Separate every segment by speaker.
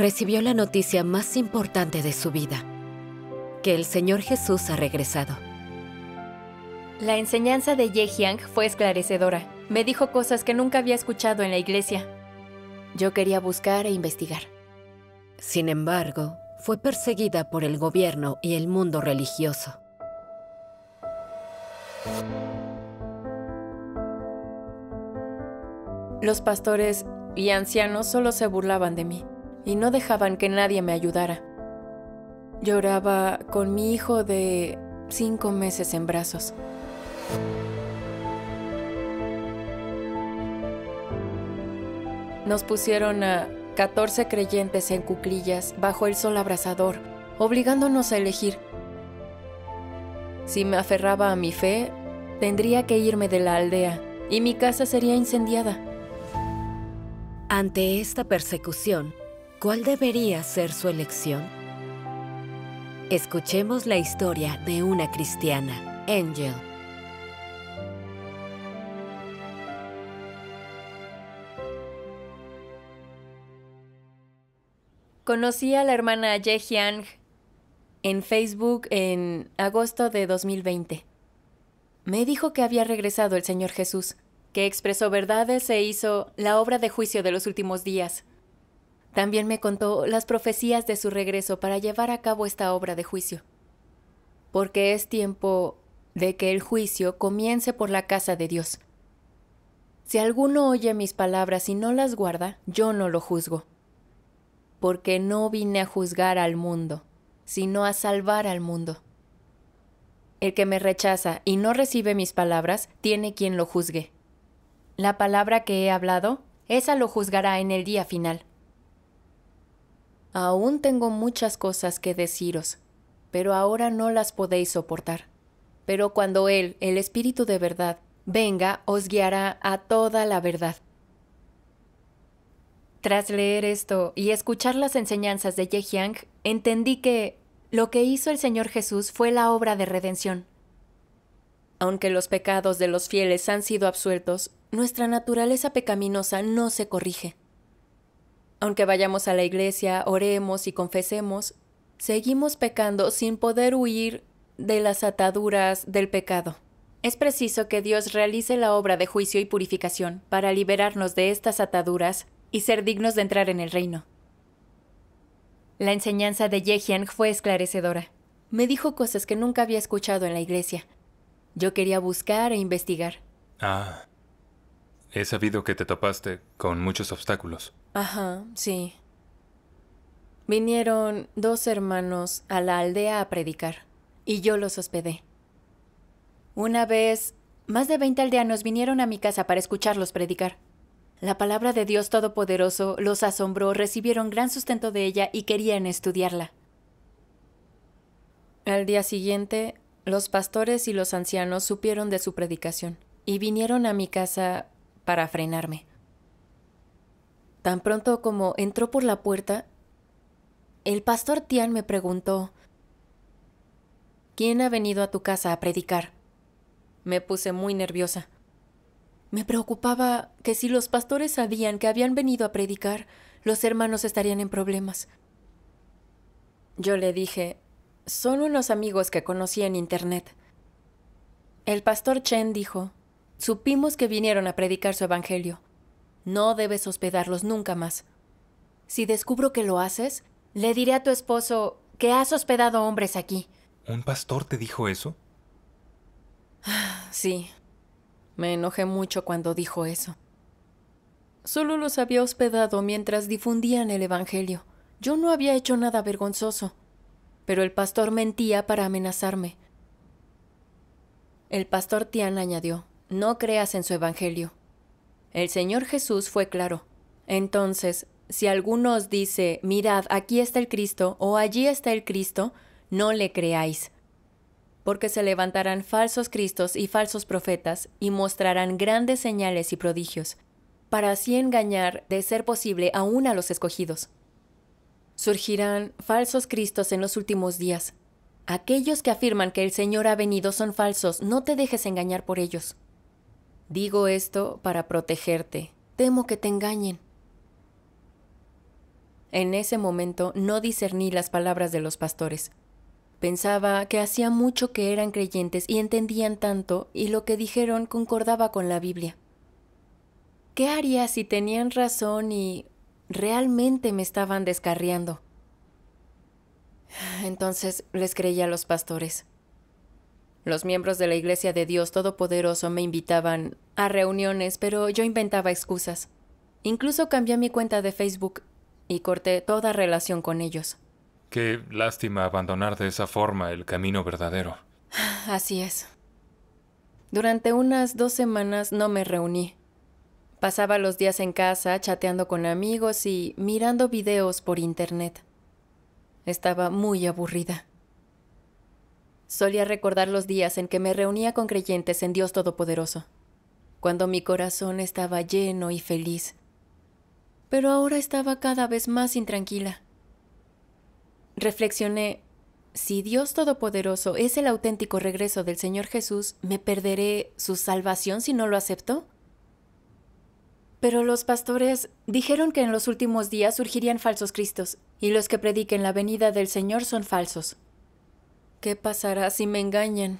Speaker 1: recibió la noticia más importante de su vida, que el Señor Jesús ha regresado.
Speaker 2: La enseñanza de Ye Jiang fue esclarecedora. Me dijo cosas que nunca había escuchado en la iglesia. Yo quería buscar e investigar.
Speaker 1: Sin embargo, fue perseguida por el gobierno y el mundo religioso.
Speaker 2: Los pastores y ancianos solo se burlaban de mí y no dejaban que nadie me ayudara. Lloraba con mi hijo de 5 meses en brazos. Nos pusieron a 14 creyentes en cuclillas bajo el sol abrasador, obligándonos a elegir. Si me aferraba a mi fe, tendría que irme de la aldea y mi casa sería incendiada.
Speaker 1: Ante esta persecución, ¿cuál debería ser su elección? Escuchemos la historia de una cristiana, Angel.
Speaker 2: Conocí a la hermana Ye Jiang en Facebook en agosto de 2020. Me dijo que había regresado el Señor Jesús, que expresó verdades e hizo la obra de juicio de los últimos días. También me contó las profecías de su regreso para llevar a cabo esta obra de juicio. Porque es tiempo de que el juicio comience por la casa de Dios. Si alguno oye mis palabras y no las guarda, yo no lo juzgo. Porque no vine a juzgar al mundo, sino a salvar al mundo. El que me rechaza y no recibe mis palabras, tiene quien lo juzgue. La palabra que he hablado, esa lo juzgará en el día final. Aún tengo muchas cosas que deciros, pero ahora no las podéis soportar. Pero cuando Él, el Espíritu de verdad, venga, os guiará a toda la verdad. Tras leer esto y escuchar las enseñanzas de Ye Jiang, entendí que lo que hizo el Señor Jesús fue la obra de redención. Aunque los pecados de los fieles han sido absueltos, nuestra naturaleza pecaminosa no se corrige. Aunque vayamos a la iglesia, oremos y confesemos, seguimos pecando sin poder huir de las ataduras del pecado. Es preciso que Dios realice la obra de juicio y purificación para liberarnos de estas ataduras y ser dignos de entrar en el reino. La enseñanza de Ye Jiang fue esclarecedora. Me dijo cosas que nunca había escuchado en la iglesia. Yo quería buscar e investigar.
Speaker 3: He sabido que te topaste con muchos obstáculos.
Speaker 2: Ajá, sí. Vinieron 2 hermanos a la aldea a predicar, y yo los hospedé. Una vez, más de 20 aldeanos vinieron a mi casa para escucharlos predicar. La palabra de Dios Todopoderoso los asombró, recibieron gran sustento de ella y querían estudiarla. Al día siguiente, los pastores y los ancianos supieron de su predicación y vinieron a mi casa para frenarme. Tan pronto como entró por la puerta, el pastor Tian me preguntó: ¿quién ha venido a tu casa a predicar? Me puse muy nerviosa. Me preocupaba que si los pastores sabían que habían venido a predicar, los hermanos estarían en problemas. Yo le dije: son unos amigos que conocí en internet. El pastor Chen dijo: supimos que vinieron a predicar su evangelio. No debes hospedarlos nunca más. Si descubro que lo haces, le diré a tu esposo que has hospedado hombres aquí.
Speaker 3: ¿Un pastor te dijo eso?
Speaker 2: Sí. Me enojé mucho cuando dijo eso. Solo los había hospedado mientras difundían el evangelio. Yo no había hecho nada vergonzoso. Pero el pastor mentía para amenazarme. El pastor Tian añadió: no creas en su evangelio. El Señor Jesús fue claro. Entonces, si alguno os dice: mirad, aquí está el Cristo, o allí está el Cristo, no le creáis. Porque se levantarán falsos cristos y falsos profetas, y mostrarán grandes señales y prodigios, para así engañar, de ser posible, aún a los escogidos. Surgirán falsos cristos en los últimos días. Aquellos que afirman que el Señor ha venido son falsos, no te dejes engañar por ellos. Digo esto para protegerte. Temo que te engañen. En ese momento no discerní las palabras de los pastores. Pensaba que hacía mucho que eran creyentes y entendían tanto, y lo que dijeron concordaba con la Biblia. ¿Qué haría si tenían razón y realmente me estaban descarriando? Entonces les creí a los pastores. Los miembros de la Iglesia de Dios Todopoderoso me invitaban a reuniones, pero yo inventaba excusas. Incluso cambié mi cuenta de Facebook y corté toda relación con ellos.
Speaker 3: Qué lástima abandonar de esa forma el camino verdadero.
Speaker 2: Así es. Durante unas 2 semanas no me reuní. Pasaba los días en casa chateando con amigos y mirando videos por internet. Estaba muy aburrida. Solía recordar los días en que me reunía con creyentes en Dios Todopoderoso, cuando mi corazón estaba lleno y feliz. Pero ahora estaba cada vez más intranquila. Reflexioné, si Dios Todopoderoso es el auténtico regreso del Señor Jesús, ¿me perderé su salvación si no lo acepto? Pero los pastores dijeron que en los últimos días surgirían falsos cristos, y los que prediquen la venida del Señor son falsos. ¿Qué pasará si me engañan?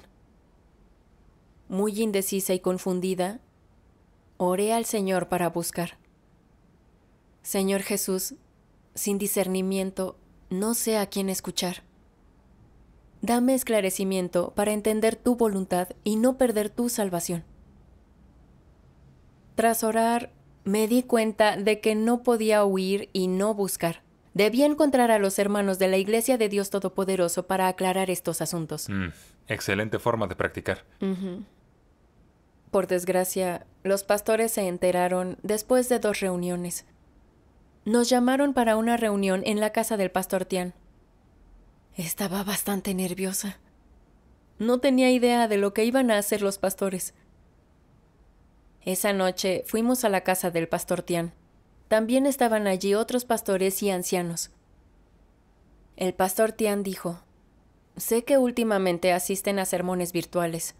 Speaker 2: Muy indecisa y confundida, oré al Señor para buscar. Señor Jesús, sin discernimiento, no sé a quién escuchar. Dame esclarecimiento para entender tu voluntad y no perder tu salvación. Tras orar, me di cuenta de que no podía huir y no buscar. Debía encontrar a los hermanos de la Iglesia de Dios Todopoderoso para aclarar estos asuntos.
Speaker 3: Excelente forma de practicar.
Speaker 2: Por desgracia, los pastores se enteraron después de 2 reuniones. Nos llamaron para una reunión en la casa del pastor Tian. Estaba bastante nerviosa. No tenía idea de lo que iban a hacer los pastores. Esa noche fuimos a la casa del pastor Tian. También estaban allí otros pastores y ancianos. El pastor Tian dijo, sé que últimamente asisten a sermones virtuales.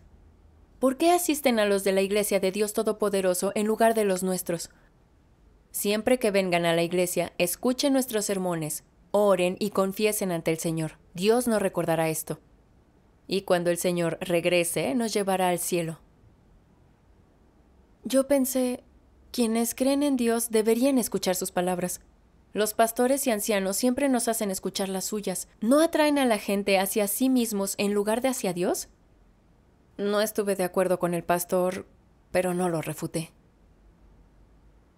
Speaker 2: ¿Por qué asisten a los de la Iglesia de Dios Todopoderoso en lugar de los nuestros? Siempre que vengan a la iglesia, escuchen nuestros sermones, oren y confiesen ante el Señor. Dios nos recordará esto. Y cuando el Señor regrese, nos llevará al cielo. Yo pensé, quienes creen en Dios deberían escuchar sus palabras. Los pastores y ancianos siempre nos hacen escuchar las suyas. ¿No atraen a la gente hacia sí mismos en lugar de hacia Dios? No estuve de acuerdo con el pastor, pero no lo refuté.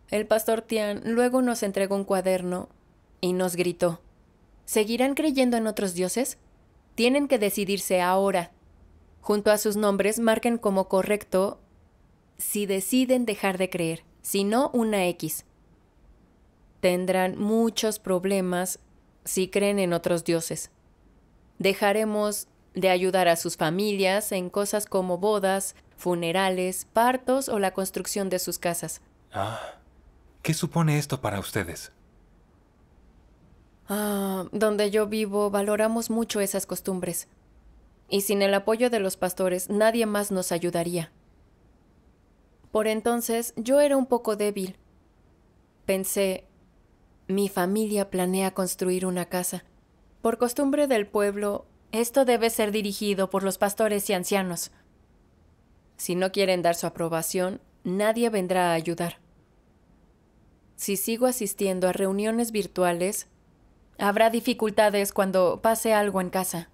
Speaker 2: El pastor Tian luego nos entregó un cuaderno y nos gritó, ¿seguirán creyendo en otros dioses? Tienen que decidirse ahora. Junto a sus nombres marquen como correcto si deciden dejar de creer, si no una X. Tendrán muchos problemas si creen en otros dioses. Dejaremos de ayudar a sus familias en cosas como bodas, funerales, partos o la construcción de sus casas.
Speaker 3: ¿Qué supone esto para ustedes?
Speaker 2: Donde yo vivo valoramos mucho esas costumbres. Y sin el apoyo de los pastores, nadie más nos ayudaría. Por entonces, yo era un poco débil. Pensé, mi familia planea construir una casa. Por costumbre del pueblo, esto debe ser dirigido por los pastores y ancianos. Si no quieren dar su aprobación, nadie vendrá a ayudar. Si sigo asistiendo a reuniones virtuales, habrá dificultades cuando pase algo en casa.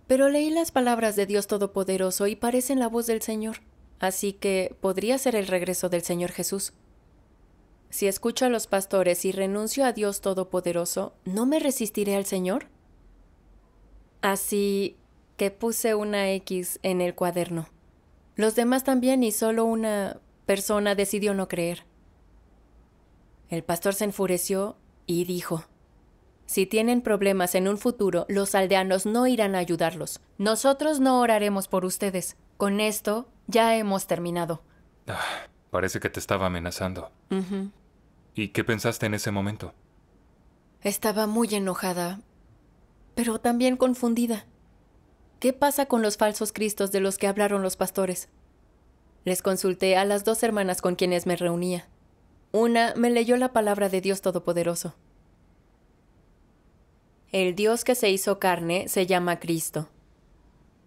Speaker 2: Pero leí las palabras de Dios Todopoderoso y parecen la voz del Señor, así que podría ser el regreso del Señor Jesús. Si escucho a los pastores y renuncio a Dios Todopoderoso, ¿no me resistiré al Señor? Así que puse una X en el cuaderno. Los demás también y solo una persona decidió no creer. El pastor se enfureció y dijo, si tienen problemas en un futuro, los aldeanos no irán a ayudarlos. Nosotros no oraremos por ustedes. Con esto ya hemos terminado.
Speaker 3: Parece que te estaba amenazando. ¿Y qué pensaste en ese momento?
Speaker 2: Estaba muy enojada, pero también confundida. ¿Qué pasa con los falsos cristos de los que hablaron los pastores? Les consulté a las 2 hermanas con quienes me reunía. Una me leyó la palabra de Dios Todopoderoso. El Dios que se hizo carne se llama Cristo.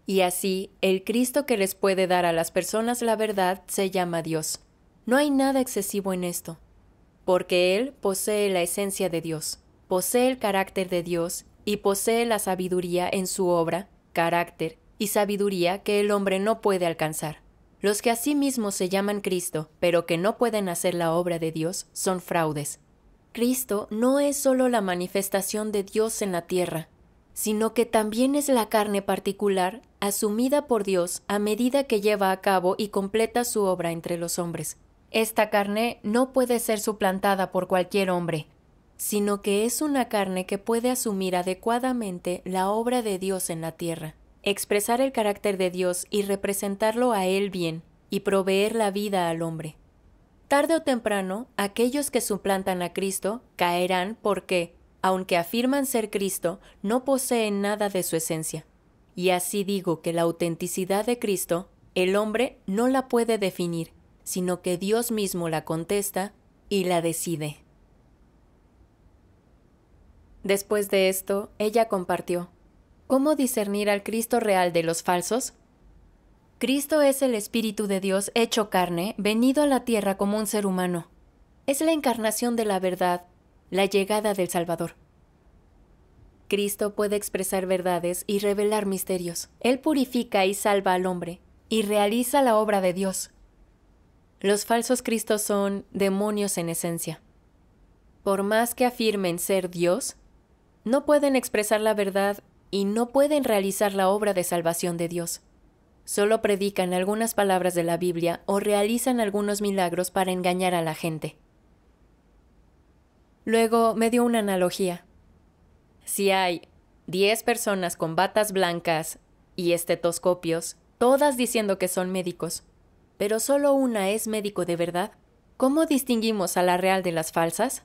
Speaker 2: Y así, el Cristo que les puede dar a las personas la verdad se llama Dios. No hay nada excesivo en esto, porque Él posee la esencia de Dios, posee el carácter de Dios y posee la sabiduría en su obra, carácter y sabiduría que el hombre no puede alcanzar. Los que a sí mismos se llaman Cristo, pero que no pueden hacer la obra de Dios, son fraudes. Cristo no es solo la manifestación de Dios en la tierra, sino que también es la carne particular asumida por Dios a medida que lleva a cabo y completa su obra entre los hombres. Esta carne no puede ser suplantada por cualquier hombre, sino que es una carne que puede asumir adecuadamente la obra de Dios en la tierra, expresar el carácter de Dios y representarlo a Él bien, y proveer la vida al hombre. Tarde o temprano, aquellos que suplantan a Cristo caerán porque, aunque afirman ser Cristo, no poseen nada de su esencia. Y así digo que la autenticidad de Cristo, el hombre no la puede definir, sino que Dios mismo la contesta y la decide. Después de esto, ella compartió: ¿cómo discernir al Cristo real de los falsos? Cristo es el Espíritu de Dios hecho carne, venido a la tierra como un ser humano. Es la encarnación de la verdad, la llegada del Salvador. Cristo puede expresar verdades y revelar misterios. Él purifica y salva al hombre, y realiza la obra de Dios. Los falsos cristos son demonios en esencia. Por más que afirmen ser Dios, no pueden expresar la verdad y no pueden realizar la obra de salvación de Dios. Solo predican algunas palabras de la Biblia o realizan algunos milagros para engañar a la gente. Luego me dio una analogía. Si hay 10 personas con batas blancas y estetoscopios, todas diciendo que son médicos, pero solo una es médico de verdad, ¿cómo distinguimos a la real de las falsas?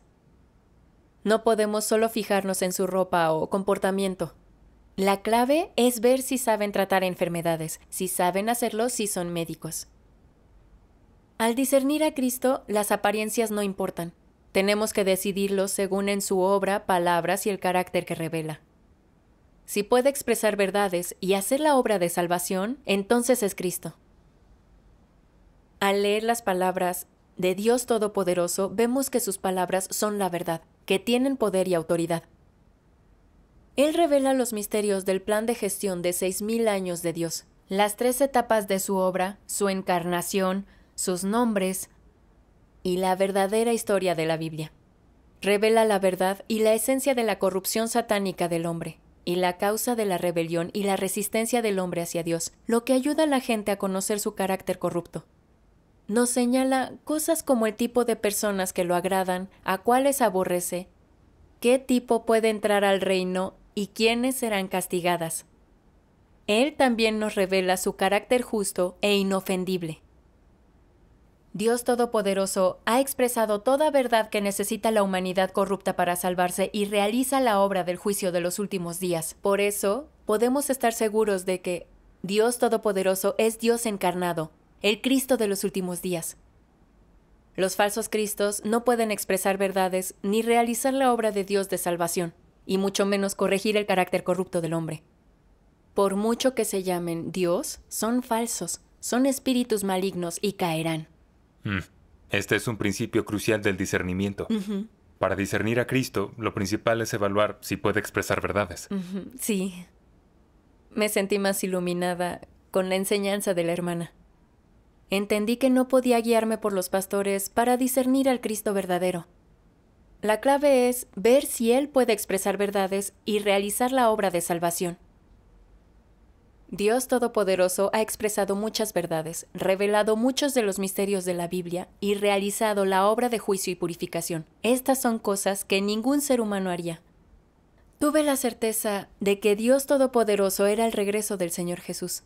Speaker 2: No podemos solo fijarnos en su ropa o comportamiento. La clave es ver si saben tratar enfermedades, si saben hacerlo, si son médicos. Al discernir a Cristo, las apariencias no importan. Tenemos que decidirlo según en su obra, palabras y el carácter que revela. Si puede expresar verdades y hacer la obra de salvación, entonces es Cristo. Al leer las palabras de Dios Todopoderoso, vemos que sus palabras son la verdad, que tienen poder y autoridad. Él revela los misterios del plan de gestión de 6,000 años de Dios, las 3 etapas de su obra, su encarnación, sus nombres y la verdadera historia de la Biblia. Revela la verdad y la esencia de la corrupción satánica del hombre, y la causa de la rebelión y la resistencia del hombre hacia Dios, lo que ayuda a la gente a conocer su carácter corrupto. Nos señala cosas como el tipo de personas que lo agradan, a cuáles aborrece, qué tipo puede entrar al reino y quiénes serán castigadas. Él también nos revela su carácter justo e inofendible. Dios Todopoderoso ha expresado toda verdad que necesita la humanidad corrupta para salvarse y realiza la obra del juicio de los últimos días. Por eso, podemos estar seguros de que Dios Todopoderoso es Dios encarnado, el Cristo de los últimos días. Los falsos cristos no pueden expresar verdades ni realizar la obra de Dios de salvación, y mucho menos corregir el carácter corrupto del hombre. Por mucho que se llamen Dios, son falsos, son espíritus malignos y caerán.
Speaker 3: Este es un principio crucial del discernimiento. Para discernir a Cristo, lo principal es evaluar si puede expresar verdades.
Speaker 2: Sí. Me sentí más iluminada con la enseñanza de la hermana. Entendí que no podía guiarme por los pastores para discernir al Cristo verdadero. La clave es ver si Él puede expresar verdades y realizar la obra de salvación. Dios Todopoderoso ha expresado muchas verdades, revelado muchos de los misterios de la Biblia y realizado la obra de juicio y purificación. Estas son cosas que ningún ser humano haría. Tuve la certeza de que Dios Todopoderoso era el regreso del Señor Jesús.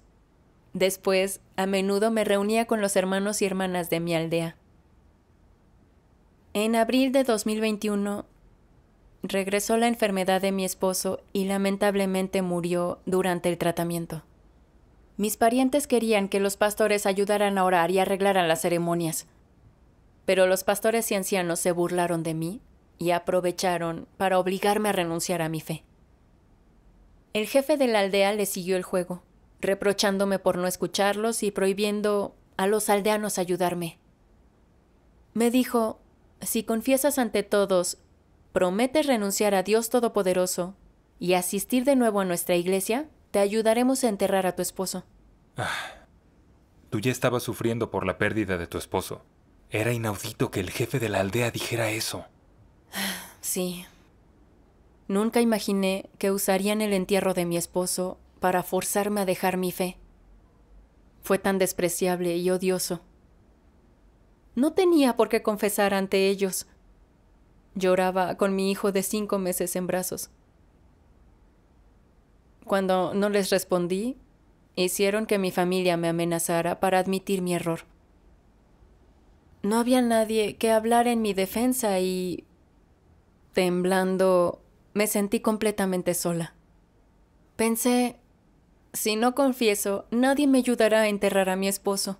Speaker 2: Después, a menudo me reunía con los hermanos y hermanas de mi aldea. En abril de 2021, regresó la enfermedad de mi esposo y lamentablemente murió durante el tratamiento. Mis parientes querían que los pastores ayudaran a orar y arreglaran las ceremonias, pero los pastores y ancianos se burlaron de mí y aprovecharon para obligarme a renunciar a mi fe. El jefe de la aldea le siguió el juego, reprochándome por no escucharlos y prohibiendo a los aldeanos ayudarme. Me dijo, si confiesas ante todos, prometes renunciar a Dios Todopoderoso y asistir de nuevo a nuestra iglesia, te ayudaremos a enterrar a tu esposo.
Speaker 3: Tú ya estabas sufriendo por la pérdida de tu esposo. Era inaudito que el jefe de la aldea dijera eso.
Speaker 2: Sí. Nunca imaginé que usarían el entierro de mi esposo para forzarme a dejar mi fe. Fue tan despreciable y odioso. No tenía por qué confesar ante ellos. Lloraba con mi hijo de 5 meses en brazos. Cuando no les respondí, hicieron que mi familia me amenazara para admitir mi error. No había nadie que hablara en mi defensa y, temblando, me sentí completamente sola. Pensé, si no confieso, nadie me ayudará a enterrar a mi esposo.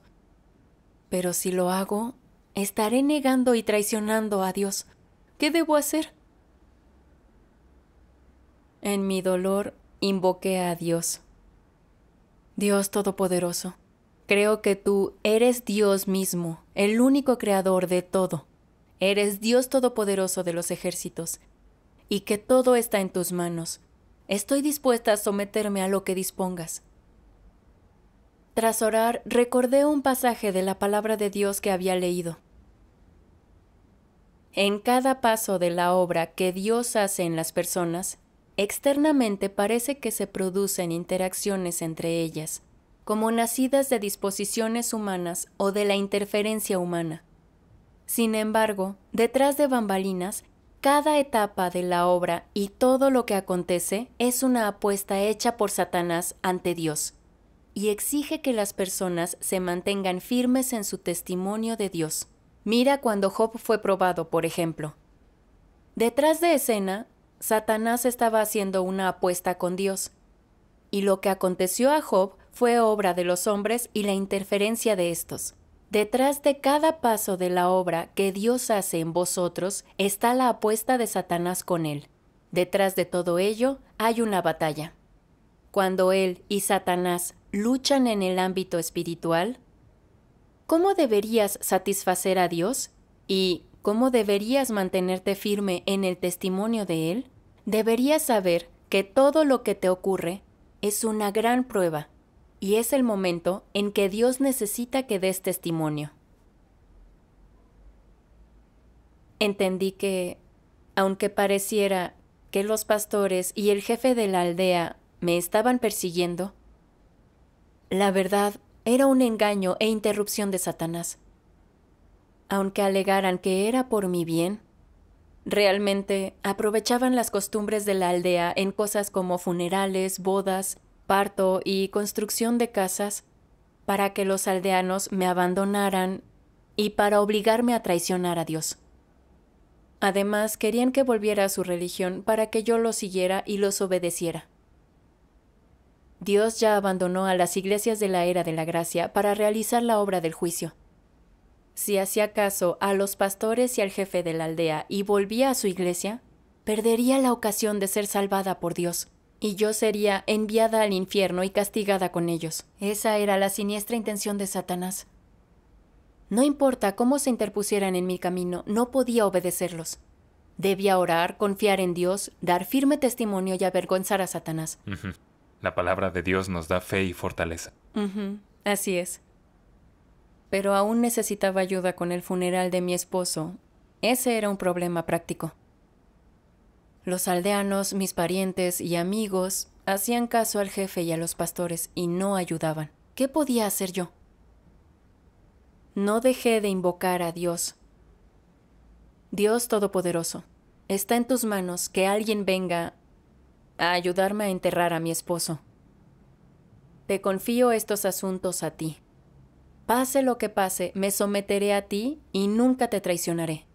Speaker 2: Pero si lo hago, estaré negando y traicionando a Dios. ¿Qué debo hacer? En mi dolor, invoqué a Dios. Dios Todopoderoso, creo que tú eres Dios mismo, el único creador de todo. Eres Dios Todopoderoso de los ejércitos, y que todo está en tus manos. Estoy dispuesta a someterme a lo que dispongas. Tras orar, recordé un pasaje de la palabra de Dios que había leído. En cada paso de la obra que Dios hace en las personas, externamente parece que se producen interacciones entre ellas, como nacidas de disposiciones humanas o de la interferencia humana. Sin embargo, detrás de bambalinas, cada etapa de la obra y todo lo que acontece es una apuesta hecha por Satanás ante Dios, y exige que las personas se mantengan firmes en su testimonio de Dios. Mira cuando Job fue probado, por ejemplo. Detrás de escena, Satanás estaba haciendo una apuesta con Dios, y lo que aconteció a Job fue obra de los hombres y la interferencia de estos. Detrás de cada paso de la obra que Dios hace en vosotros está la apuesta de Satanás con él. Detrás de todo ello hay una batalla. Cuando él y Satanás luchan en el ámbito espiritual, ¿cómo deberías satisfacer a Dios? ¿Y cómo deberías mantenerte firme en el testimonio de Él? Deberías saber que todo lo que te ocurre es una gran prueba, y es el momento en que Dios necesita que des testimonio. Entendí que, aunque pareciera que los pastores y el jefe de la aldea me estaban persiguiendo, la verdad era un engaño e interrupción de Satanás. Aunque alegaran que era por mi bien, realmente aprovechaban las costumbres de la aldea en cosas como funerales, bodas, parto y construcción de casas para que los aldeanos me abandonaran y para obligarme a traicionar a Dios. Además, querían que volviera a su religión para que yo los siguiera y los obedeciera. Dios ya abandonó a las iglesias de la era de la gracia para realizar la obra del juicio. Si hacía caso a los pastores y al jefe de la aldea y volvía a su iglesia, perdería la ocasión de ser salvada por Dios, y yo sería enviada al infierno y castigada con ellos. Esa era la siniestra intención de Satanás. No importa cómo se interpusieran en mi camino, no podía obedecerlos. Debía orar, confiar en Dios, dar firme testimonio y avergonzar a Satanás.
Speaker 3: La palabra de Dios nos da fe y fortaleza.
Speaker 2: Así es. Pero aún necesitaba ayuda con el funeral de mi esposo. Ese era un problema práctico. Los aldeanos, mis parientes y amigos hacían caso al jefe y a los pastores y no ayudaban. ¿Qué podía hacer yo? No dejé de invocar a Dios. Dios Todopoderoso, está en tus manos que alguien venga a ayudarme a enterrar a mi esposo. Te confío estos asuntos a ti. Pase lo que pase, me someteré a ti y nunca te traicionaré.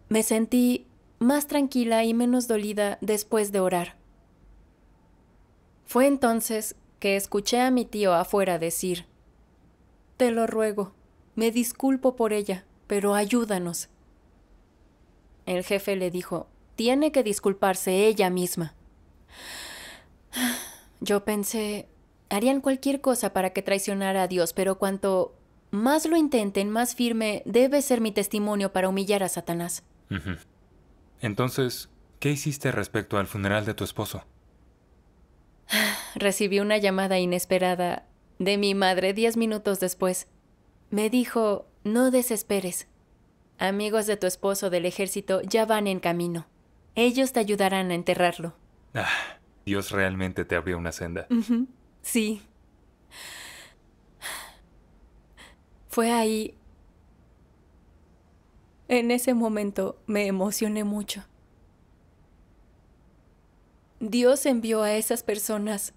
Speaker 2: Me sentí más tranquila y menos dolida después de orar. Fue entonces que escuché a mi tío afuera decir: «Te lo ruego, me disculpo por ella, pero ayúdanos». El jefe le dijo: «Tiene que disculparse ella misma». Yo pensé, harían cualquier cosa para que traicionara a Dios, pero cuanto más lo intenten, más firme debe ser mi testimonio para humillar a Satanás.
Speaker 3: Ujú. Entonces, ¿qué hiciste respecto al funeral de tu esposo?
Speaker 2: Recibí una llamada inesperada de mi madre 10 minutos después. Me dijo, no desesperes. Amigos de tu esposo del ejército ya van en camino. Ellos te ayudarán a enterrarlo.
Speaker 3: Dios realmente te abrió una senda.
Speaker 2: Sí. Fue ahí. En ese momento me emocioné mucho. Dios envió a esas personas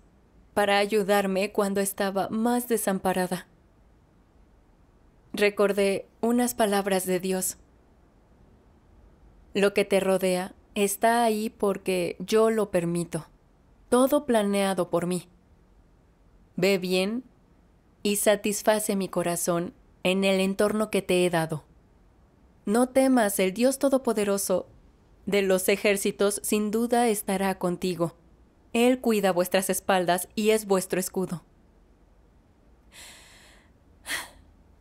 Speaker 2: para ayudarme cuando estaba más desamparada. Recordé unas palabras de Dios. Lo que te rodea está ahí porque yo lo permito. Todo planeado por mí. Ve bien y satisface mi corazón en el entorno que te he dado. No temas, el Dios Todopoderoso de los ejércitos sin duda estará contigo. Él cuida vuestras espaldas y es vuestro escudo.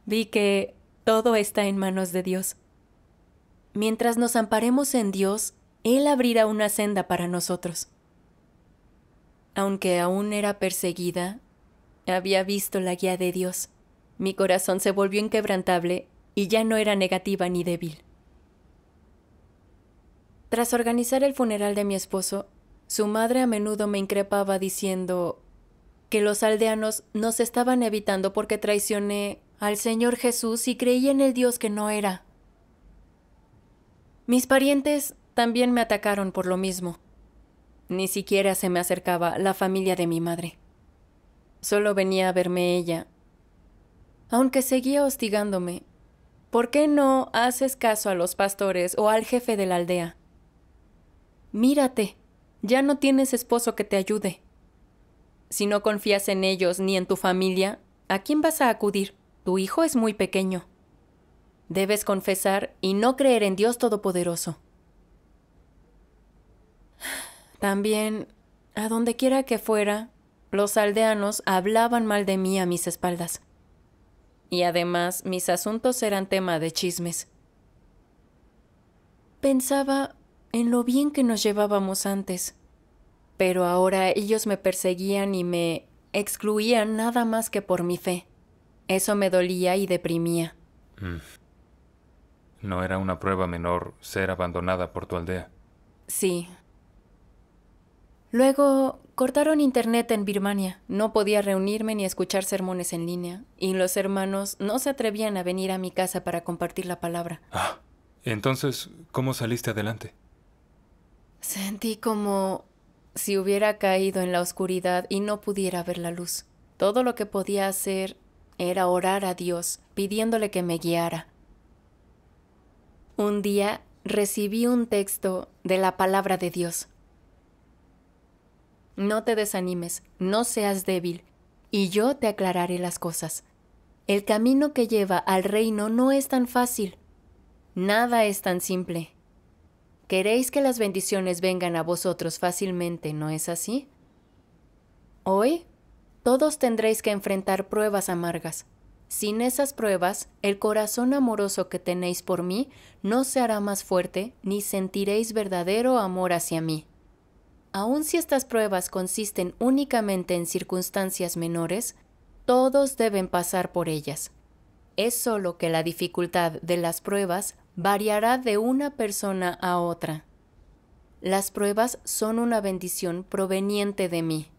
Speaker 2: Vi que todo está en manos de Dios. Mientras nos amparemos en Dios, Él abrirá una senda para nosotros. Aunque aún era perseguida, había visto la guía de Dios. Mi corazón se volvió inquebrantable y ya no era negativa ni débil. Tras organizar el funeral de mi esposo, su madre a menudo me increpaba diciendo que los aldeanos nos estaban evitando porque traicioné al Señor Jesús y creí en el Dios que no era. Mis parientes también me atacaron por lo mismo. Ni siquiera se me acercaba la familia de mi madre. Solo venía a verme ella. Aunque seguía hostigándome, ¿por qué no haces caso a los pastores o al jefe de la aldea? Mírate, ya no tienes esposo que te ayude. Si no confías en ellos ni en tu familia, ¿a quién vas a acudir? Tu hijo es muy pequeño. Debes confesar y no creer en Dios Todopoderoso. También, a donde quiera que fuera, los aldeanos hablaban mal de mí a mis espaldas. Y además, mis asuntos eran tema de chismes. Pensaba en lo bien que nos llevábamos antes, pero ahora ellos me perseguían y me excluían nada más que por mi fe. Eso me dolía y deprimía.
Speaker 3: No era una prueba menor ser abandonada por tu aldea.
Speaker 2: Sí. Luego cortaron internet en Birmania. No podía reunirme ni escuchar sermones en línea, y los hermanos no se atrevían a venir a mi casa para compartir la palabra.
Speaker 3: Entonces, ¿cómo saliste adelante?
Speaker 2: Sentí como si hubiera caído en la oscuridad y no pudiera ver la luz. Todo lo que podía hacer era orar a Dios, pidiéndole que me guiara. Un día recibí un texto de la palabra de Dios. No te desanimes, no seas débil, y yo te aclararé las cosas. El camino que lleva al reino no es tan fácil. Nada es tan simple. Queréis que las bendiciones vengan a vosotros fácilmente, ¿no es así? Hoy, todos tendréis que enfrentar pruebas amargas. Sin esas pruebas, el corazón amoroso que tenéis por mí no se hará más fuerte, ni sentiréis verdadero amor hacia mí. Aun si estas pruebas consisten únicamente en circunstancias menores, todos deben pasar por ellas. Es solo que la dificultad de las pruebas variará de una persona a otra. Las pruebas son una bendición proveniente de mí.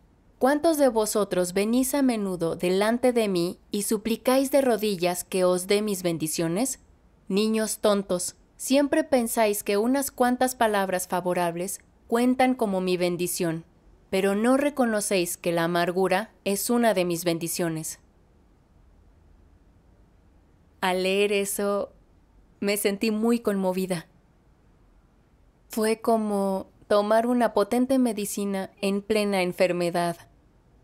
Speaker 2: ¿Cuántos de vosotros venís a menudo delante de mí y suplicáis de rodillas que os dé mis bendiciones? Niños tontos, siempre pensáis que unas cuantas palabras favorables cuentan como mi bendición, pero no reconocéis que la amargura es una de mis bendiciones. Al leer eso, me sentí muy conmovida. Fue como tomar una potente medicina en plena enfermedad,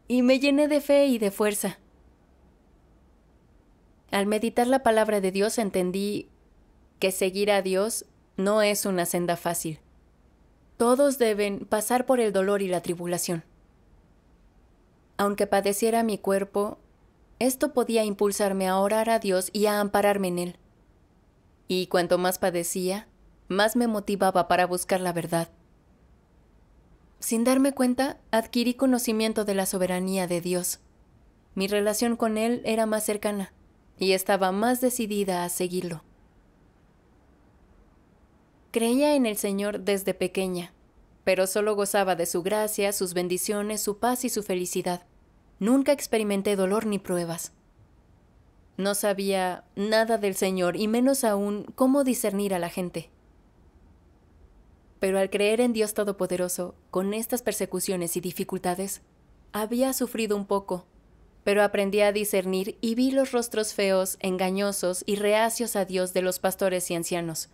Speaker 2: y me llené de fe y de fuerza. Al meditar la palabra de Dios entendí que seguir a Dios no es una senda fácil. todos deben pasar por el dolor y la tribulación. Aunque padeciera mi cuerpo, esto podía impulsarme a orar a Dios y a ampararme en Él. Y cuanto más padecía, más me motivaba para buscar la verdad. Sin darme cuenta, adquirí conocimiento de la soberanía de Dios. Mi relación con Él era más cercana y estaba más decidida a seguirlo. Creía en el Señor desde pequeña, pero solo gozaba de su gracia, sus bendiciones, su paz y su felicidad. Nunca experimenté dolor ni pruebas. No sabía nada del Señor y menos aún cómo discernir a la gente. Pero al creer en Dios Todopoderoso, con estas persecuciones y dificultades, había sufrido un poco, pero aprendí a discernir y vi los rostros feos, engañosos y reacios a Dios de los pastores y ancianos.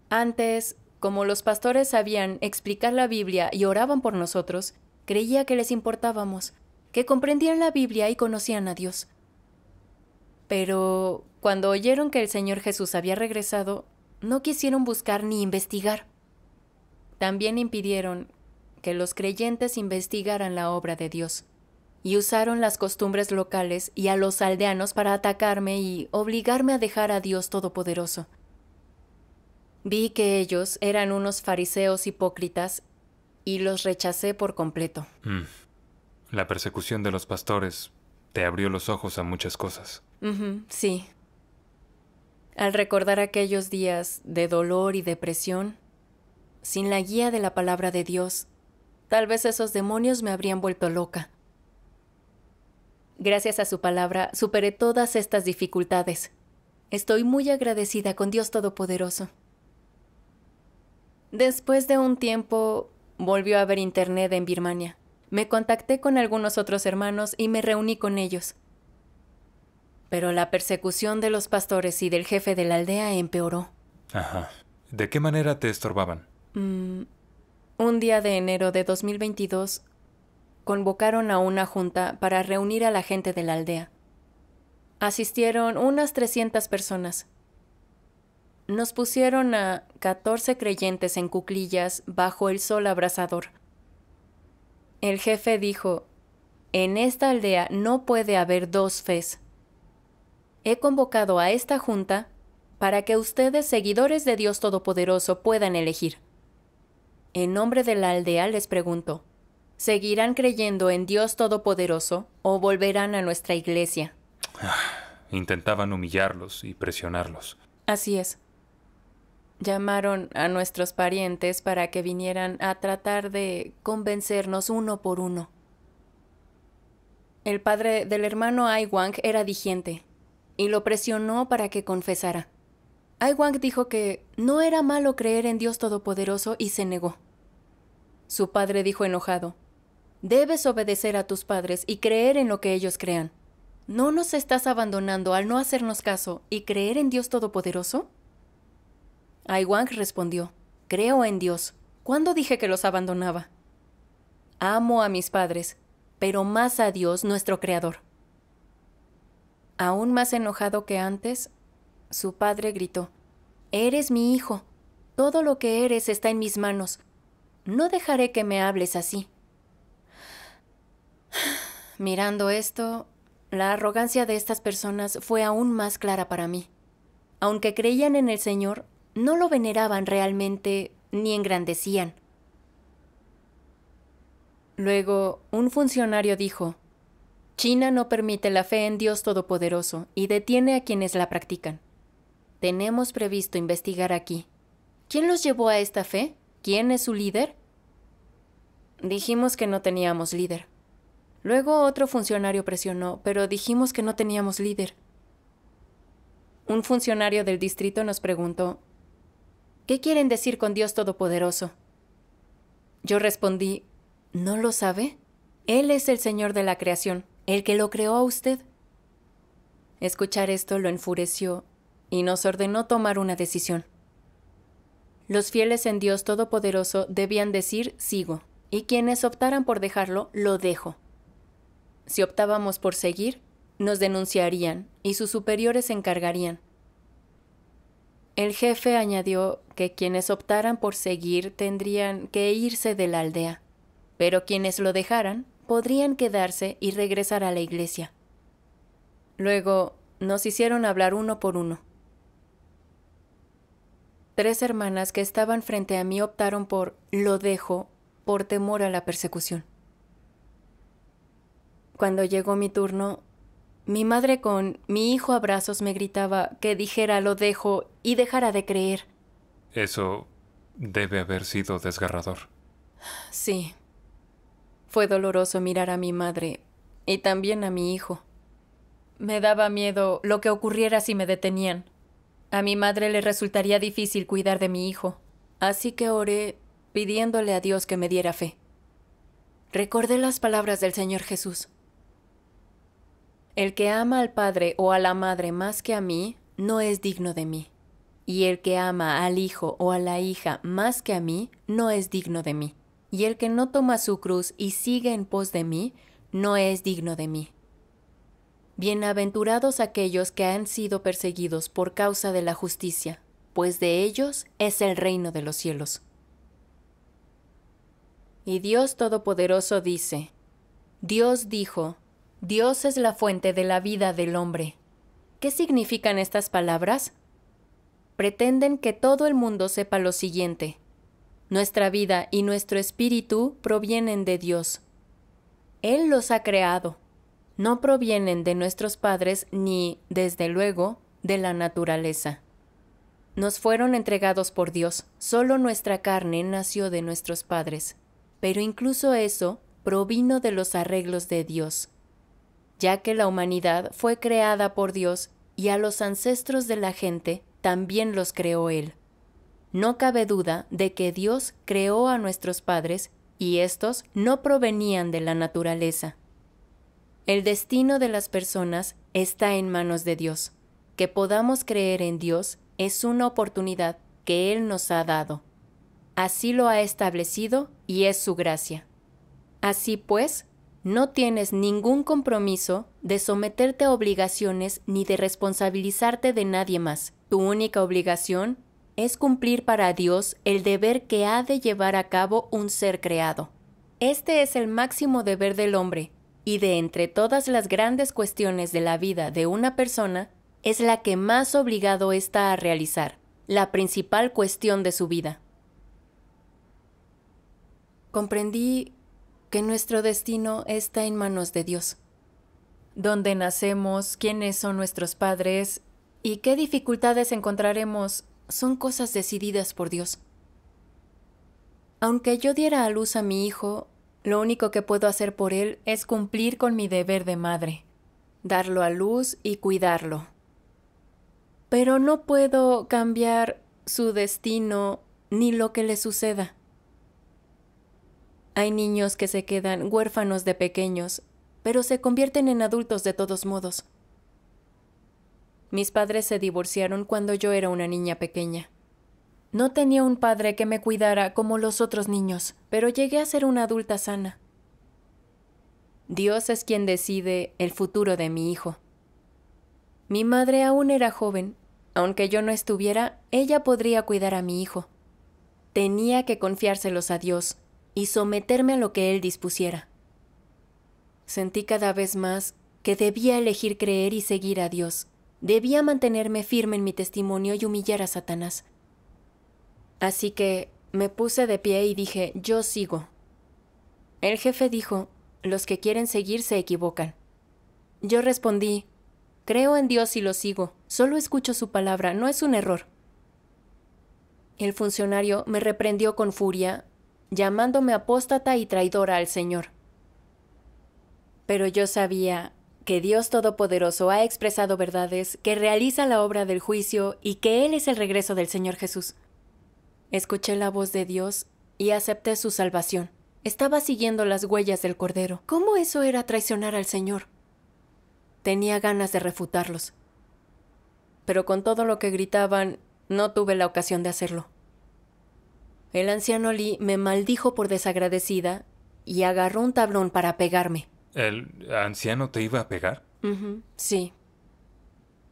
Speaker 2: Antes, como los pastores sabían explicar la Biblia y oraban por nosotros, creía que les importábamos, que comprendían la Biblia y conocían a Dios. Pero cuando oyeron que el Señor Jesús había regresado, no quisieron buscar ni investigar. También impidieron que los creyentes investigaran la obra de Dios, y usaron las costumbres locales y a los aldeanos para atacarme y obligarme a dejar a Dios Todopoderoso. Vi que ellos eran unos fariseos hipócritas y los rechacé por completo.
Speaker 3: La persecución de los pastores te abrió los ojos a muchas cosas.
Speaker 2: Sí. Al recordar aquellos días de dolor y depresión, sin la guía de la palabra de Dios, tal vez esos demonios me habrían vuelto loca. Gracias a su palabra, superé todas estas dificultades. Estoy muy agradecida con Dios Todopoderoso. Después de un tiempo, volvió a haber internet en Birmania. Me contacté con algunos otros hermanos y me reuní con ellos. Pero la persecución de los pastores y del jefe de la aldea empeoró.
Speaker 3: Ajá. ¿De qué manera te estorbaban?
Speaker 2: Un día de enero de 2022, convocaron a una junta para reunir a la gente de la aldea. Asistieron unas 300 personas. Nos pusieron a 14 creyentes en cuclillas bajo el sol abrasador. El jefe dijo: «En esta aldea no puede haber dos fes. He convocado a esta junta para que ustedes, seguidores de Dios Todopoderoso, puedan elegir. En nombre de la aldea les pregunto, ¿seguirán creyendo en Dios Todopoderoso o volverán a nuestra iglesia?»
Speaker 3: Intentaban humillarlos y presionarlos.
Speaker 2: Así es. Llamaron a nuestros parientes para que vinieran a tratar de convencernos uno por uno. El padre del hermano Ai Wang era digente y lo presionó para que confesara. Ai Wang dijo que no era malo creer en Dios Todopoderoso y se negó. Su padre dijo enojado: «Debes obedecer a tus padres y creer en lo que ellos crean. ¿No nos estás abandonando al no hacernos caso y creer en Dios Todopoderoso?» Ai Wang respondió: «Creo en Dios. ¿Cuándo dije que los abandonaba? Amo a mis padres, pero más a Dios, nuestro Creador». Aún más enojado que antes, su padre gritó: «Eres mi hijo. Todo lo que eres está en mis manos. No dejaré que me hables así». Mirando esto, la arrogancia de estas personas fue aún más clara para mí. Aunque creían en el Señor, no lo veneraban realmente ni engrandecían. Luego, un funcionario dijo: «China no permite la fe en Dios Todopoderoso y detiene a quienes la practican. Tenemos previsto investigar aquí. ¿Quién los llevó a esta fe? ¿Quién es su líder?» Dijimos que no teníamos líder. Luego otro funcionario presionó, pero dijimos que no teníamos líder. Un funcionario del distrito nos preguntó: «¿Qué quieren decir con Dios Todopoderoso?» Yo respondí: «¿No lo sabe? Él es el Señor de la creación, el que lo creó a usted». Escuchar esto lo enfureció y nos ordenó tomar una decisión. Los fieles en Dios Todopoderoso debían decir «sigo», y quienes optaran por dejarlo, «lo dejo». Si optábamos por seguir, nos denunciarían y sus superiores se encargarían. El jefe añadió que quienes optaran por seguir tendrían que irse de la aldea, pero quienes lo dejaran podrían quedarse y regresar a la iglesia. Luego nos hicieron hablar uno por uno. 3 hermanas que estaban frente a mí optaron por "lo dejo" por temor a la persecución. Cuando llegó mi turno, mi madre con mi hijo a brazos me gritaba que dijera "lo dejo" y dejara de creer.
Speaker 3: Eso debe haber sido desgarrador.
Speaker 2: Sí. Fue doloroso mirar a mi madre y también a mi hijo. Me daba miedo lo que ocurriera si me detenían. A mi madre le resultaría difícil cuidar de mi hijo, así que oré pidiéndole a Dios que me diera fe. Recordé las palabras del Señor Jesús. El que ama al padre o a la madre más que a mí, no es digno de mí. Y el que ama al hijo o a la hija más que a mí, no es digno de mí. Y el que no toma su cruz y sigue en pos de mí, no es digno de mí. Bienaventurados aquellos que han sido perseguidos por causa de la justicia, pues de ellos es el reino de los cielos. Y Dios Todopoderoso dice: Dios dijo, Dios es la fuente de la vida del hombre. ¿Qué significan estas palabras? Pretenden que todo el mundo sepa lo siguiente: nuestra vida y nuestro espíritu provienen de Dios. Él los ha creado. No provienen de nuestros padres ni, desde luego, de la naturaleza. Nos fueron entregados por Dios. Solo nuestra carne nació de nuestros padres. Pero incluso eso provino de los arreglos de Dios, ya que la humanidad fue creada por Dios y a los ancestros de la gente también los creó Él. No cabe duda de que Dios creó a nuestros padres y estos no provenían de la naturaleza. El destino de las personas está en manos de Dios. Que podamos creer en Dios es una oportunidad que Él nos ha dado. Así lo ha establecido y es su gracia. Así pues, no tienes ningún compromiso de someterte a obligaciones ni de responsabilizarte de nadie más. Tu única obligación es cumplir para Dios el deber que ha de llevar a cabo un ser creado. Este es el máximo deber del hombre, y de entre todas las grandes cuestiones de la vida de una persona, es la que más obligado está a realizar, la principal cuestión de su vida. Comprendí que nuestro destino está en manos de Dios. Dónde nacemos, quiénes son nuestros padres y qué dificultades encontraremos son cosas decididas por Dios. Aunque yo diera a luz a mi hijo, lo único que puedo hacer por él es cumplir con mi deber de madre, darlo a luz y cuidarlo. Pero no puedo cambiar su destino ni lo que le suceda. Hay niños que se quedan huérfanos de pequeños, pero se convierten en adultos de todos modos. Mis padres se divorciaron cuando yo era una niña pequeña. No tenía un padre que me cuidara como los otros niños, pero llegué a ser una adulta sana. Dios es quien decide el futuro de mi hijo. Mi madre aún era joven. Aunque yo no estuviera, ella podría cuidar a mi hijo. Tenía que confiárselos a Dios y someterme a lo que Él dispusiera. Sentí cada vez más que debía elegir creer y seguir a Dios. Debía mantenerme firme en mi testimonio y humillar a Satanás. Así que me puse de pie y dije: yo sigo. El jefe dijo: los que quieren seguir se equivocan. Yo respondí: creo en Dios y lo sigo. Solo escucho su palabra, no es un error. El funcionario me reprendió con furia, llamándome apóstata y traidora al Señor. Pero yo sabía que Dios Todopoderoso ha expresado verdades, que realiza la obra del juicio y que Él es el regreso del Señor Jesús. Escuché la voz de Dios y acepté su salvación. Estaba siguiendo las huellas del Cordero. ¿Cómo eso era traicionar al Señor? Tenía ganas de refutarlos. Pero con todo lo que gritaban, no tuve la ocasión de hacerlo. El anciano Lee me maldijo por desagradecida y agarró un tablón para pegarme.
Speaker 3: ¿El anciano te iba a pegar?
Speaker 2: Sí.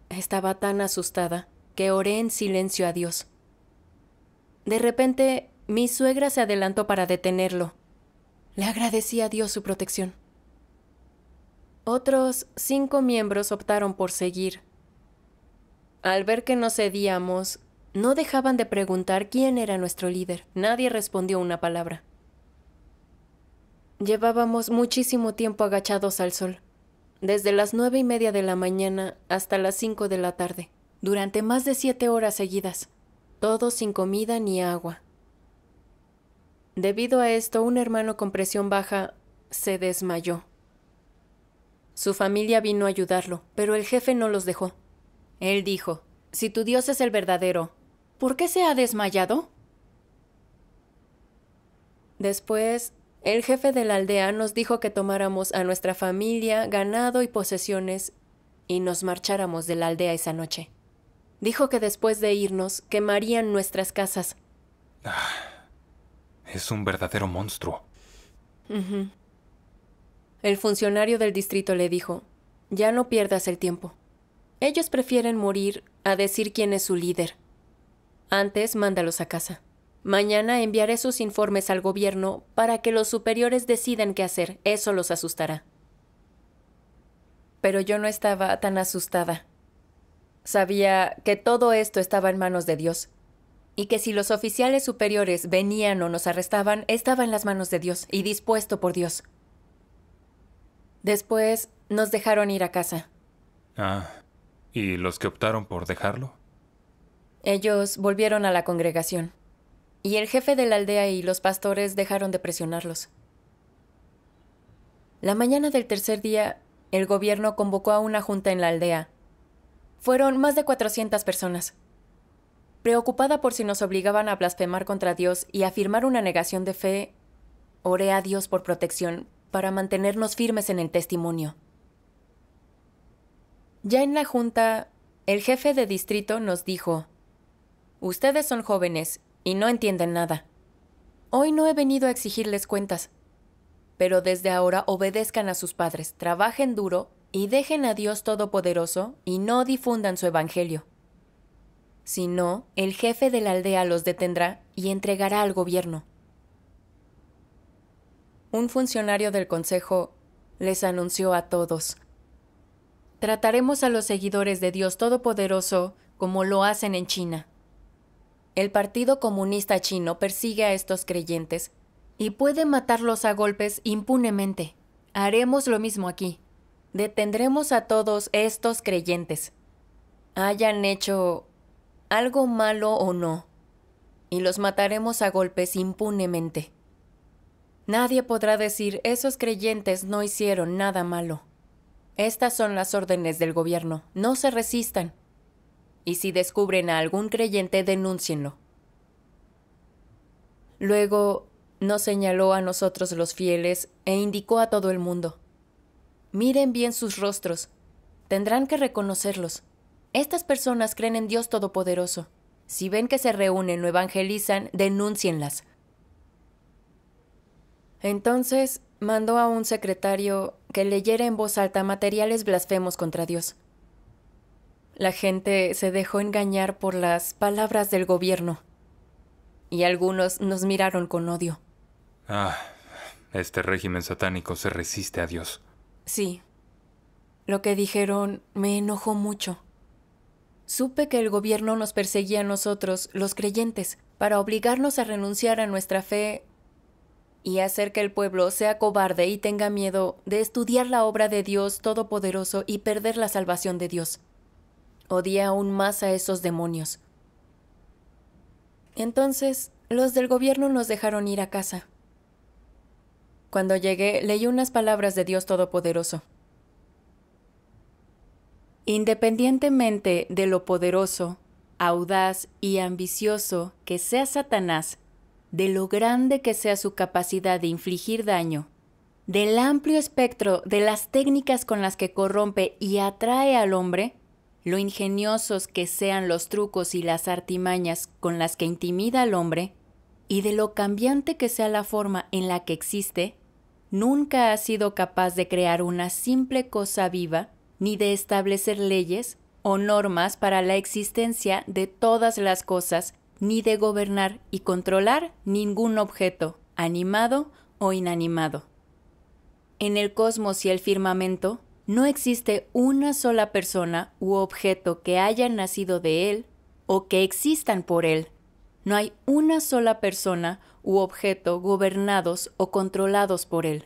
Speaker 2: Estaba tan asustada. que oré en silencio a Dios. De repente, mi suegra se adelantó para detenerlo. Le agradecí a Dios su protección. Otros 5 miembros optaron por seguir. Al ver que no cedíamos, no dejaban de preguntar quién era nuestro líder. Nadie respondió una palabra. Llevábamos muchísimo tiempo agachados al sol, desde las 9:30 de la mañana hasta las 5 de la tarde, durante más de 7 horas seguidas, todos sin comida ni agua. Debido a esto, un hermano con presión baja se desmayó. Su familia vino a ayudarlo, pero el jefe no los dejó. Él dijo: «Si tu Dios es el verdadero, ¿por qué se ha desmayado?». Después, el jefe de la aldea nos dijo que tomáramos a nuestra familia, ganado y posesiones y nos marcháramos de la aldea esa noche. Dijo que después de irnos, quemarían nuestras casas.
Speaker 3: Es un verdadero monstruo.
Speaker 2: El funcionario del distrito le dijo: «Ya no pierdas el tiempo. Ellos prefieren morir a decir quién es su líder. Antes, mándalos a casa. Mañana enviaré sus informes al gobierno para que los superiores decidan qué hacer. Eso los asustará». Pero yo no estaba tan asustada. Sabía que todo esto estaba en manos de Dios, y que si los oficiales superiores venían o nos arrestaban, estaba en las manos de Dios y dispuesto por Dios. Después nos dejaron ir a casa.
Speaker 3: ¿Y los que optaron por dejarlo?
Speaker 2: Ellos volvieron a la congregación, y el jefe de la aldea y los pastores dejaron de presionarlos. La mañana del tercer día, el gobierno convocó a una junta en la aldea. Fueron más de 400 personas. Preocupada por si nos obligaban a blasfemar contra Dios y afirmar una negación de fe, oré a Dios por protección para mantenernos firmes en el testimonio. Ya en la junta, el jefe de distrito nos dijo: «Ustedes son jóvenes y no entienden nada. Hoy no he venido a exigirles cuentas, pero desde ahora obedezcan a sus padres, trabajen duro y dejen a Dios Todopoderoso y no difundan su evangelio. Si no, el jefe de la aldea los detendrá y entregará al gobierno». Un funcionario del consejo les anunció a todos: «Trataremos a los seguidores de Dios Todopoderoso como lo hacen en China. El Partido Comunista Chino persigue a estos creyentes y puede matarlos a golpes impunemente. Haremos lo mismo aquí. Detendremos a todos estos creyentes, hayan hecho algo malo o no, y los mataremos a golpes impunemente. Nadie podrá decir: esos creyentes no hicieron nada malo. Estas son las órdenes del gobierno. No se resistan. Y si descubren a algún creyente, denúncienlo». Luego nos señaló a nosotros los fieles e indicó a todo el mundo: «Miren bien sus rostros. Tendrán que reconocerlos. Estas personas creen en Dios Todopoderoso. Si ven que se reúnen o evangelizan, denúncienlas». Entonces mandó a un secretario que leyera en voz alta materiales blasfemos contra Dios. La gente se dejó engañar por las palabras del gobierno, y algunos nos miraron con odio.
Speaker 3: Este régimen satánico se resiste a Dios.
Speaker 2: Sí. Lo que dijeron me enojó mucho. Supe que el gobierno nos perseguía a nosotros, los creyentes, para obligarnos a renunciar a nuestra fe y hacer que el pueblo sea cobarde y tenga miedo de estudiar la obra de Dios Todopoderoso y perder la salvación de Dios. Odié aún más a esos demonios. Entonces, los del gobierno nos dejaron ir a casa. Cuando llegué, leí unas palabras de Dios Todopoderoso. «Independientemente de lo poderoso, audaz y ambicioso que sea Satanás, de lo grande que sea su capacidad de infligir daño, del amplio espectro de las técnicas con las que corrompe y atrae al hombre, lo ingeniosos que sean los trucos y las artimañas con las que intimida al hombre, y de lo cambiante que sea la forma en la que existe, nunca ha sido capaz de crear una simple cosa viva, ni de establecer leyes o normas para la existencia de todas las cosas, ni de gobernar y controlar ningún objeto, animado o inanimado. En el cosmos y el firmamento no existe una sola persona u objeto que haya nacido de él o que existan por él. No hay una sola persona u objeto gobernados o controlados por él.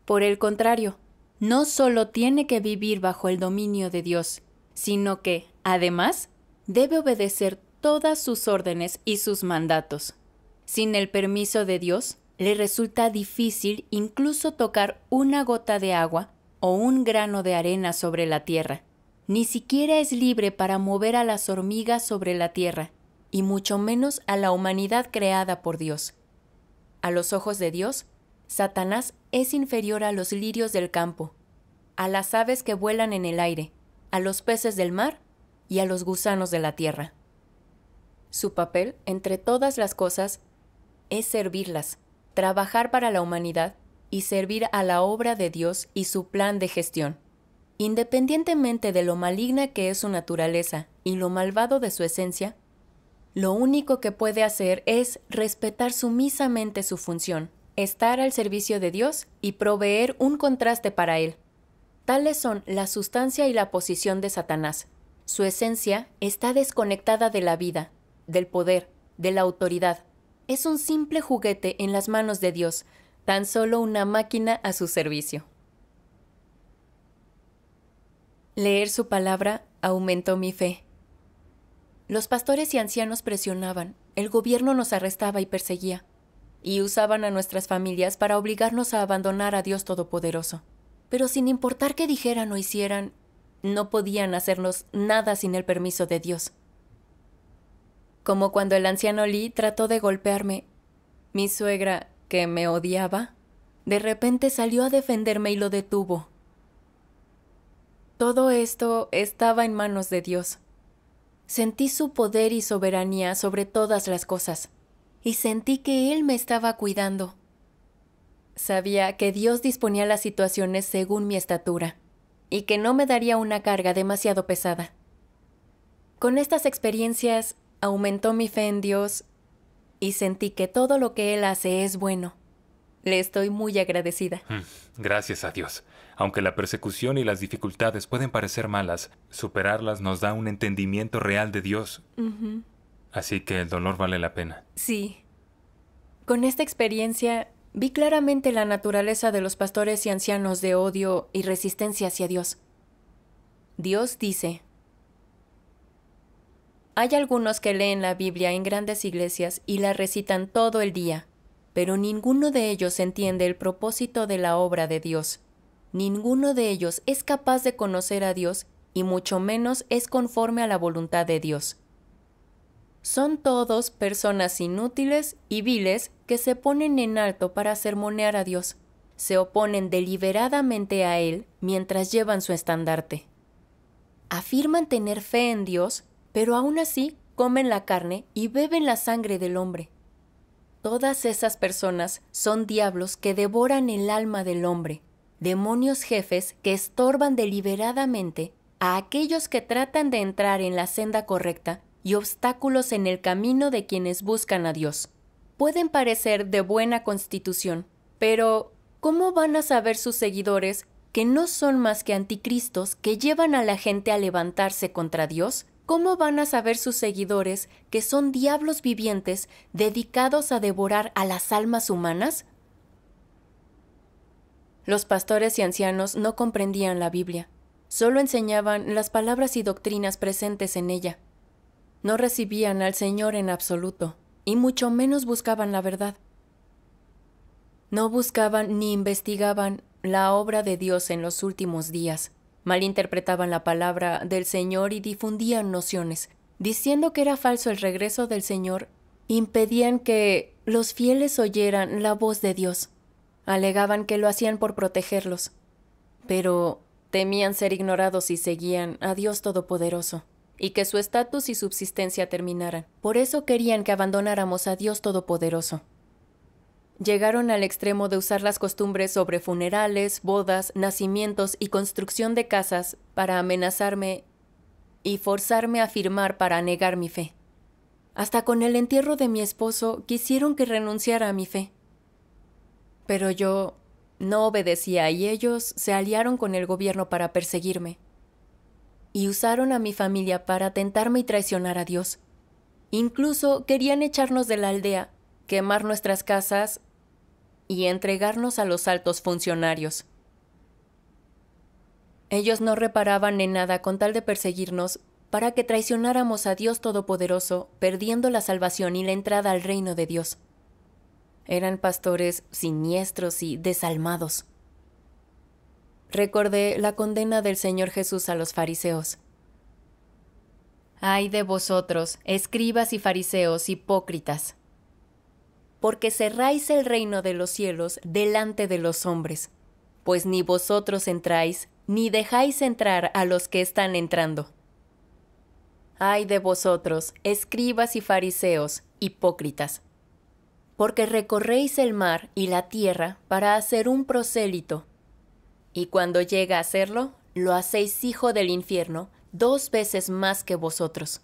Speaker 2: Por el contrario, no solo tiene que vivir bajo el dominio de Dios, sino que, además, debe obedecer todas sus órdenes y sus mandatos. Sin el permiso de Dios, le resulta difícil incluso tocar una gota de agua o un grano de arena sobre la tierra. Ni siquiera es libre para mover a las hormigas sobre la tierra, y mucho menos a la humanidad creada por Dios. A los ojos de Dios, Satanás es inferior a los lirios del campo, a las aves que vuelan en el aire, a los peces del mar y a los gusanos de la tierra. Su papel, entre todas las cosas, es servirlas, trabajar para la humanidad y servir a la obra de Dios y su plan de gestión. Independientemente de lo maligna que es su naturaleza y lo malvado de su esencia, lo único que puede hacer es respetar sumisamente su función, estar al servicio de Dios y proveer un contraste para él. Tales son la sustancia y la posición de Satanás. Su esencia está desconectada de la vida, del poder, de la autoridad. Es un simple juguete en las manos de Dios, tan solo una máquina a su servicio. Leer su palabra aumentó mi fe. Los pastores y ancianos presionaban, el gobierno nos arrestaba y perseguía, y usaban a nuestras familias para obligarnos a abandonar a Dios Todopoderoso. Pero sin importar qué dijeran o hicieran, no podían hacernos nada sin el permiso de Dios. Como cuando el anciano Lee trató de golpearme, mi suegra, que me odiaba, de repente salió a defenderme y lo detuvo. Todo esto estaba en manos de Dios. Sentí su poder y soberanía sobre todas las cosas, y sentí que Él me estaba cuidando. Sabía que Dios disponía las situaciones según mi estatura, y que no me daría una carga demasiado pesada. Con estas experiencias aumentó mi fe en Dios, y sentí que todo lo que Él hace es bueno. Le estoy muy agradecida.
Speaker 3: Gracias a Dios. Aunque la persecución y las dificultades pueden parecer malas, superarlas nos da un entendimiento real de Dios. Así que el dolor vale la pena.
Speaker 2: Sí. Con esta experiencia vi claramente la naturaleza de los pastores y ancianos de odio y resistencia hacia Dios. Dios dice: hay algunos que leen la Biblia en grandes iglesias y la recitan todo el día, pero ninguno de ellos entiende el propósito de la obra de Dios. Ninguno de ellos es capaz de conocer a Dios y mucho menos es conforme a la voluntad de Dios. Son todos personas inútiles y viles que se ponen en alto para sermonear a Dios. Se oponen deliberadamente a Él mientras llevan su estandarte. Afirman tener fe en Dios, pero aún así comen la carne y beben la sangre del hombre. Todas esas personas son diablos que devoran el alma del hombre, demonios jefes que estorban deliberadamente a aquellos que tratan de entrar en la senda correcta y obstáculos en el camino de quienes buscan a Dios. Pueden parecer de buena constitución, pero ¿cómo van a saber sus seguidores que no son más que anticristos que llevan a la gente a levantarse contra Dios? ¿Cómo van a saber sus seguidores que son diablos vivientes dedicados a devorar a las almas humanas? Los pastores y ancianos no comprendían la Biblia, solo enseñaban las palabras y doctrinas presentes en ella. No recibían al Señor en absoluto, y mucho menos buscaban la verdad. No buscaban ni investigaban la obra de Dios en los últimos días. Malinterpretaban la palabra del Señor y difundían nociones, diciendo que era falso el regreso del Señor. Impedían que los fieles oyeran la voz de Dios. Alegaban que lo hacían por protegerlos, pero temían ser ignorados y seguían a Dios Todopoderoso, y que su estatus y subsistencia terminaran. Por eso querían que abandonáramos a Dios Todopoderoso. Llegaron al extremo de usar las costumbres sobre funerales, bodas, nacimientos y construcción de casas para amenazarme y forzarme a firmar para negar mi fe. Hasta con el entierro de mi esposo quisieron que renunciara a mi fe. Pero yo no obedecía y ellos se aliaron con el gobierno para perseguirme. Y usaron a mi familia para tentarme y traicionar a Dios. Incluso querían echarnos de la aldea, quemar nuestras casas y entregarnos a los altos funcionarios. Ellos no reparaban en nada con tal de perseguirnos para que traicionáramos a Dios Todopoderoso, perdiendo la salvación y la entrada al reino de Dios. Eran pastores siniestros y desalmados. Recordé la condena del Señor Jesús a los fariseos. ¡Ay de vosotros, escribas y fariseos hipócritas! Porque cerráis el reino de los cielos delante de los hombres, pues ni vosotros entráis, ni dejáis entrar a los que están entrando. ¡Ay de vosotros, escribas y fariseos, hipócritas! Porque recorréis el mar y la tierra para hacer un prosélito, y cuando llega a hacerlo, lo hacéis hijo del infierno 2 veces más que vosotros.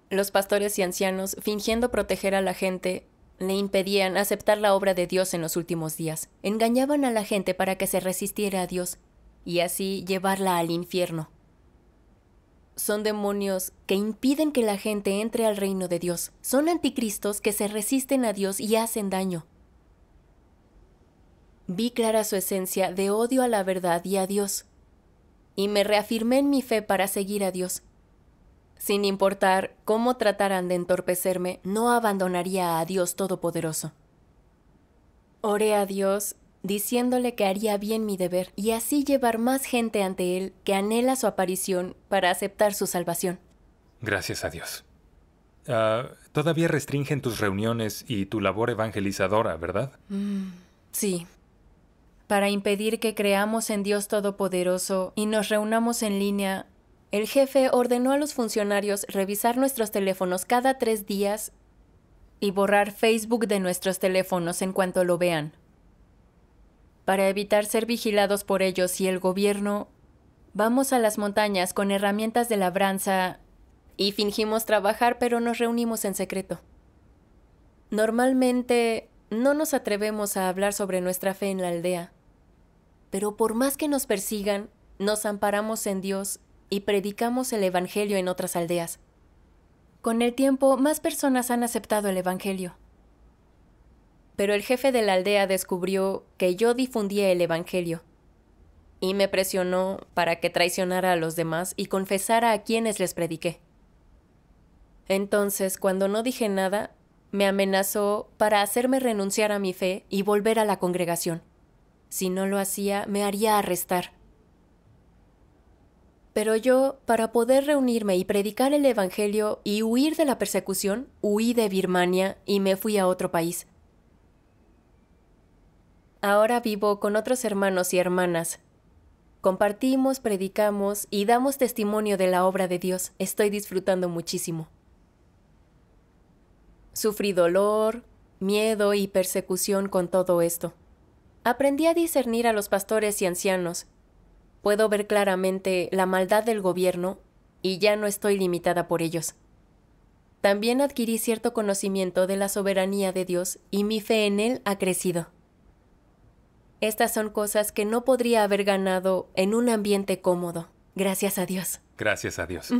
Speaker 2: Los pastores y ancianos, fingiendo proteger a la gente, le impedían aceptar la obra de Dios en los últimos días. Engañaban a la gente para que se resistiera a Dios, y así llevarla al infierno. Son demonios que impiden que la gente entre al reino de Dios. Son anticristos que se resisten a Dios y hacen daño. Vi clara su esencia de odio a la verdad y a Dios, y me reafirmé en mi fe para seguir a Dios. Sin importar cómo trataran de entorpecerme, no abandonaría a Dios Todopoderoso. Oré a Dios diciéndole que haría bien mi deber y así llevar más gente ante Él que anhela su aparición para aceptar su salvación.
Speaker 3: Gracias a Dios. Todavía restringen tus reuniones y tu labor evangelizadora, ¿verdad?
Speaker 2: Sí. Para impedir que creamos en Dios Todopoderoso y nos reunamos en línea, el jefe ordenó a los funcionarios revisar nuestros teléfonos cada 3 días y borrar Facebook de nuestros teléfonos en cuanto lo vean. Para evitar ser vigilados por ellos y el gobierno, vamos a las montañas con herramientas de labranza y fingimos trabajar, pero nos reunimos en secreto. Normalmente no nos atrevemos a hablar sobre nuestra fe en la aldea, pero por más que nos persigan, nos amparamos en Dios y predicamos el Evangelio en otras aldeas. Con el tiempo, más personas han aceptado el Evangelio. Pero el jefe de la aldea descubrió que yo difundía el Evangelio y me presionó para que traicionara a los demás y confesara a quienes les prediqué. Entonces, cuando no dije nada, me amenazó para hacerme renunciar a mi fe y volver a la congregación. Si no lo hacía, me haría arrestar. Pero yo, para poder reunirme y predicar el Evangelio y huir de la persecución, huí de Birmania y me fui a otro país. Ahora vivo con otros hermanos y hermanas. Compartimos, predicamos y damos testimonio de la obra de Dios. Estoy disfrutando muchísimo. Sufrí dolor, miedo y persecución con todo esto. Aprendí a discernir a los pastores y ancianos. Puedo ver claramente la maldad del gobierno y ya no estoy limitada por ellos. También adquirí cierto conocimiento de la soberanía de Dios y mi fe en Él ha crecido. Estas son cosas que no podría haber ganado en un ambiente cómodo. Gracias a Dios.
Speaker 3: Gracias a Dios.